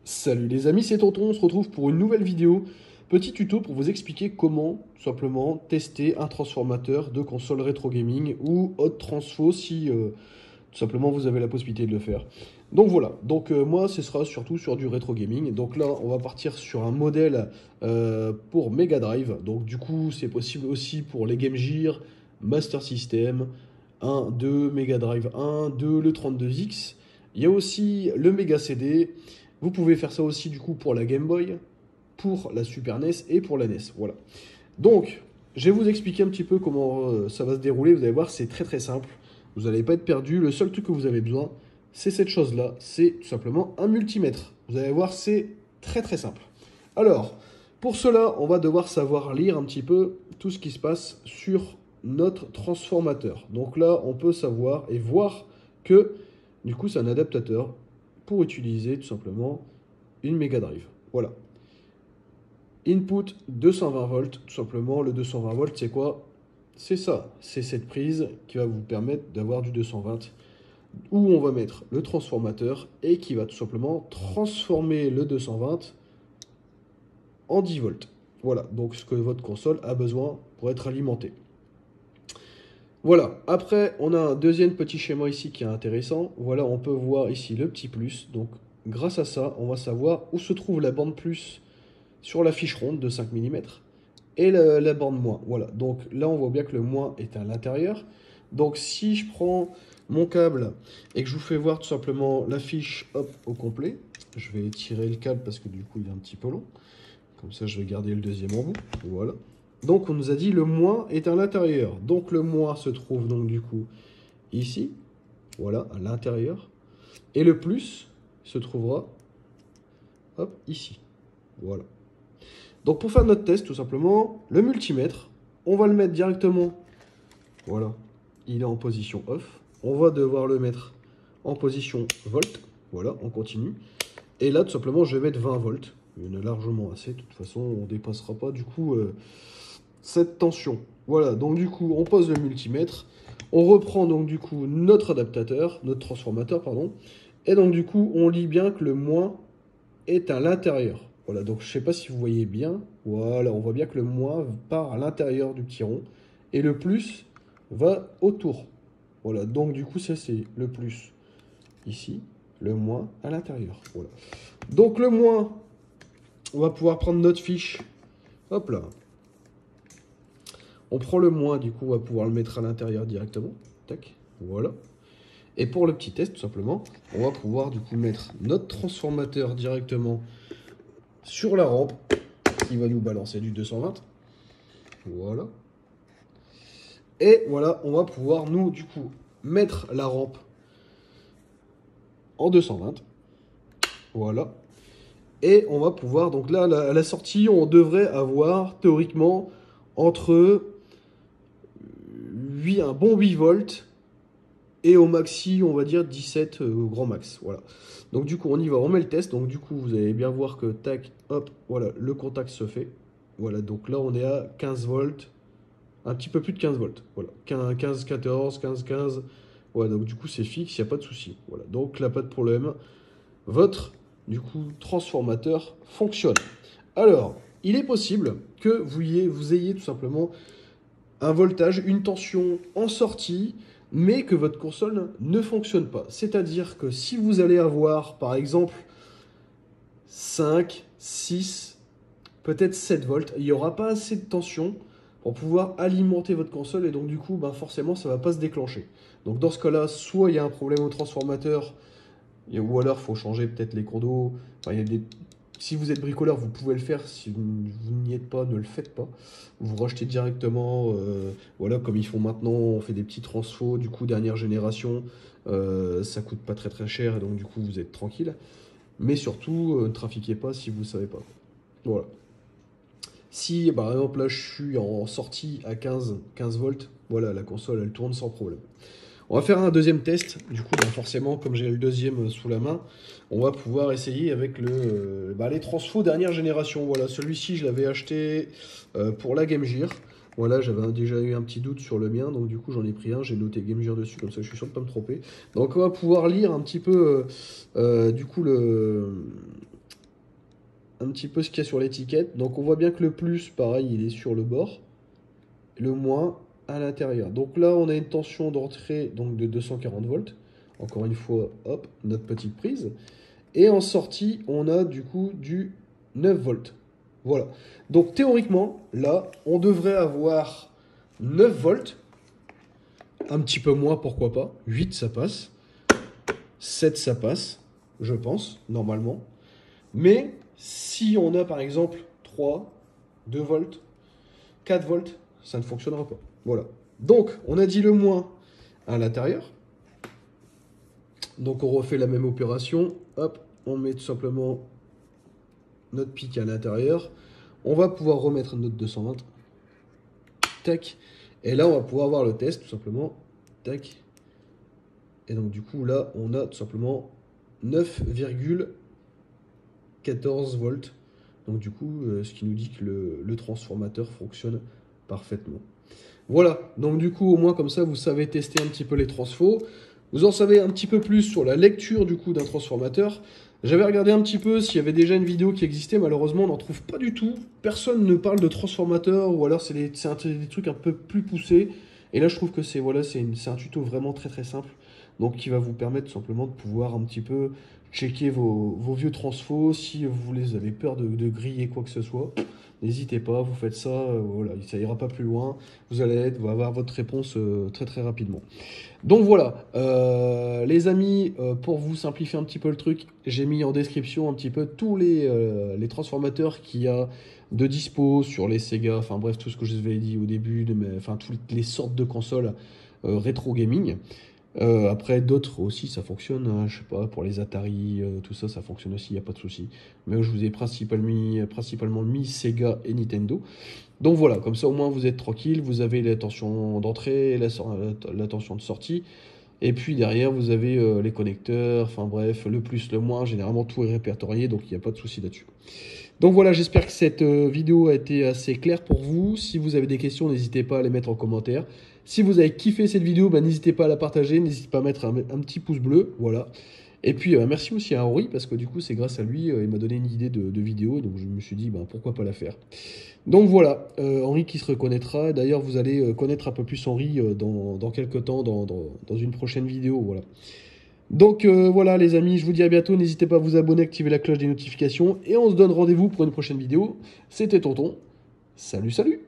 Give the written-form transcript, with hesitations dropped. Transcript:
Salut les amis, c'est Tonton, on se retrouve pour une nouvelle vidéo. Petit tuto pour vous expliquer comment, tout simplement, tester un transformateur de console rétro gaming ou autre transfo si, tout simplement, vous avez la possibilité de le faire. Donc voilà, moi, ce sera surtout sur du rétro gaming. Donc là, on va partir sur un modèle pour Mega Drive. Donc du coup, c'est possible aussi pour les Game Gear, Master System, 1, 2, Mega Drive 1, 2, le 32X. Il y a aussi le Mega CD. Vous pouvez faire ça aussi du coup pour la Game Boy, pour la Super NES et pour la NES. Voilà. Donc, je vais vous expliquer un petit peu comment ça va se dérouler. Vous allez voir, c'est très très simple. Vous n'allez pas être perdu. Le seul truc que vous avez besoin, c'est cette chose-là. C'est tout simplement un multimètre. Vous allez voir, c'est très très simple. Alors, pour cela, on va devoir savoir lire un petit peu tout ce qui se passe sur notre transformateur. Donc là, on peut savoir et voir que du coup, c'est un adaptateur pour utiliser tout simplement une Mega Drive. Voilà. Input 220 volts, tout simplement. Le 220 volts, c'est quoi? C'est ça. C'est cette prise qui va vous permettre d'avoir du 220 où on va mettre le transformateur et qui va tout simplement transformer le 220 en 10 volts. Voilà, donc ce que votre console a besoin pour être alimentée. Voilà, après on a un deuxième petit schéma ici qui est intéressant. Voilà, on peut voir ici le petit plus. Donc grâce à ça, on va savoir où se trouve la bande plus sur la fiche ronde de 5 mm et la bande moins. Voilà, donc là on voit bien que le moins est à l'intérieur. Donc si je prends mon câble et que je vous fais voir tout simplement la fiche hop, au complet, je vais tirer le câble parce que du coup il est un petit peu long. Comme ça je vais garder le deuxième en bout. Voilà. Donc on nous a dit le moins est à l'intérieur. Donc le moins se trouve donc du coup ici. Voilà, à l'intérieur. Et le plus se trouvera hop, ici. Voilà. Donc pour faire notre test, tout simplement, le multimètre, on va le mettre directement. Voilà, il est en position off. On va devoir le mettre en position volt. Voilà, on continue. Et là, tout simplement, je vais mettre 20 volts. Il y en a largement assez. De toute façon, on ne dépassera pas du coup cette tension. Voilà, donc du coup, on pose le multimètre. On reprend donc du coup notre adaptateur, notre transformateur, pardon. Et donc du coup, on lit bien que le moins est à l'intérieur. Voilà, donc je ne sais pas si vous voyez bien. Voilà, on voit bien que le moins part à l'intérieur du petit rond. Et le plus va autour. Voilà, donc du coup, ça c'est le plus ici, le moins à l'intérieur. Voilà. Donc le moins, on va pouvoir prendre notre fiche. Hop là. On prend le moins, du coup, on va pouvoir le mettre à l'intérieur directement. Tac, voilà. Et pour le petit test, tout simplement, on va pouvoir du coup mettre notre transformateur directement sur la rampe qui va nous balancer du 220. Voilà. Et voilà, on va pouvoir nous du coup mettre la rampe en 220. Voilà. Et on va pouvoir, donc là, à la sortie, on devrait avoir théoriquement entre un bon 8 volts et au maxi, on va dire 17 au grand max. Voilà. Donc du coup, on y va, on met le test. Donc du coup, vous allez bien voir que tac, hop, voilà, le contact se fait. Voilà, donc là, on est à 15 volts, un petit peu plus de 15 volts. Voilà, 15, 14, 15, 15. Voilà, donc du coup, c'est fixe, il n'y a pas de souci. Voilà, donc là, pas de problème. Votre, du coup, transformateur fonctionne. Alors, il est possible que vous ayez tout simplement un voltage, une tension en sortie, mais que votre console ne fonctionne pas. C'est-à-dire que si vous allez avoir, par exemple, 5, 6, peut-être 7 volts, il n'y aura pas assez de tension pour pouvoir alimenter votre console et donc du coup, forcément, ça ne va pas se déclencher. Donc dans ce cas-là, soit il y a un problème au transformateur, ou alors il faut changer peut-être les cours d'eau. Enfin, il y a des... Si vous êtes bricoleur, vous pouvez le faire. Si vous n'y êtes pas, ne le faites pas. Vous rachetez directement, voilà, comme ils font maintenant, on fait des petits transfos, du coup, dernière génération. Ça coûte pas très très cher et donc du coup, vous êtes tranquille. Mais surtout, ne trafiquez pas si vous ne savez pas. Voilà. Si, par exemple, là, je suis en sortie à 15 volts, voilà, la console, elle tourne sans problème. On va faire un deuxième test. Du coup, forcément, comme j'ai le deuxième sous la main, on va pouvoir essayer avec les transfos dernière génération. Voilà, celui-ci, je l'avais acheté pour la Game Gear. Voilà, j'avais déjà eu un petit doute sur le mien, donc du coup j'en ai pris un, j'ai noté Game Gear dessus, comme ça je suis sûr de ne pas me tromper. Donc on va pouvoir lire un petit peu, du coup, un petit peu ce qu'il y a sur l'étiquette. Donc on voit bien que le plus, pareil, il est sur le bord, le moins à l'intérieur. Donc là, on a une tension d'entrée donc de 240 volts. Encore une fois, hop, notre petite prise. Et en sortie, on a du coup du 9 volts. Voilà. Donc théoriquement, là, on devrait avoir 9 volts. Un petit peu moins, pourquoi pas. 8, ça passe. 7, ça passe, je pense, normalement. Mais si on a par exemple 3, 2 volts, 4 volts, ça ne fonctionnera pas. Voilà. Donc, on a dit le moins à l'intérieur. Donc, on refait la même opération. Hop, on met tout simplement notre pic à l'intérieur. On va pouvoir remettre notre 220. Tac. Et là, on va pouvoir voir le test, tout simplement. Tac. Et donc, du coup, là, on a tout simplement 9,14 volts. Donc, du coup, ce qui nous dit que le transformateur fonctionne parfaitement. Voilà, donc du coup, au moins comme ça, vous savez tester un petit peu les transfos. Vous en savez un petit peu plus sur la lecture du coup d'un transformateur. J'avais regardé un petit peu s'il y avait déjà une vidéo qui existait, malheureusement on n'en trouve pas du tout. Personne ne parle de transformateur, ou alors c'est des trucs un peu plus poussés. Et là je trouve que c'est voilà, c'est un tuto vraiment très très simple, donc qui va vous permettre tout simplement de pouvoir un petit peu checker vos vieux transfos. Si vous les avez peur de griller quoi que ce soit, n'hésitez pas, vous faites ça, voilà, ça ira pas plus loin. Vous allez avoir votre réponse très très rapidement. Donc voilà, les amis, pour vous simplifier un petit peu le truc, j'ai mis en description un petit peu tous les transformateurs qu'il y a de dispo sur les Sega, enfin bref, tout ce que je vous avais dit au début, enfin toutes les sortes de consoles rétro gaming. Après, d'autres aussi, ça fonctionne, hein, je sais pas, pour les Atari, tout ça, ça fonctionne aussi, il n'y a pas de souci. Mais je vous ai principalement mis Sega et Nintendo. Donc voilà, comme ça au moins vous êtes tranquille, vous avez la tension d'entrée, la tension de sortie, et puis derrière vous avez les connecteurs, enfin bref, le plus, le moins, généralement tout est répertorié, donc il n'y a pas de souci là-dessus. Donc voilà, j'espère que cette vidéo a été assez claire pour vous. Si vous avez des questions, n'hésitez pas à les mettre en commentaire. Si vous avez kiffé cette vidéo, bah, n'hésitez pas à la partager, n'hésitez pas à mettre un petit pouce bleu, voilà. Et puis merci aussi à Henri, parce que du coup c'est grâce à lui, il m'a donné une idée de vidéo, donc je me suis dit bah, pourquoi pas la faire. Donc voilà, Henri qui se reconnaîtra. D'ailleurs, vous allez connaître un peu plus Henri dans quelques temps, dans une prochaine vidéo. Voilà. Donc voilà les amis, je vous dis à bientôt. N'hésitez pas à vous abonner, activer la cloche des notifications. Et on se donne rendez-vous pour une prochaine vidéo. C'était Tonton. Salut, salut!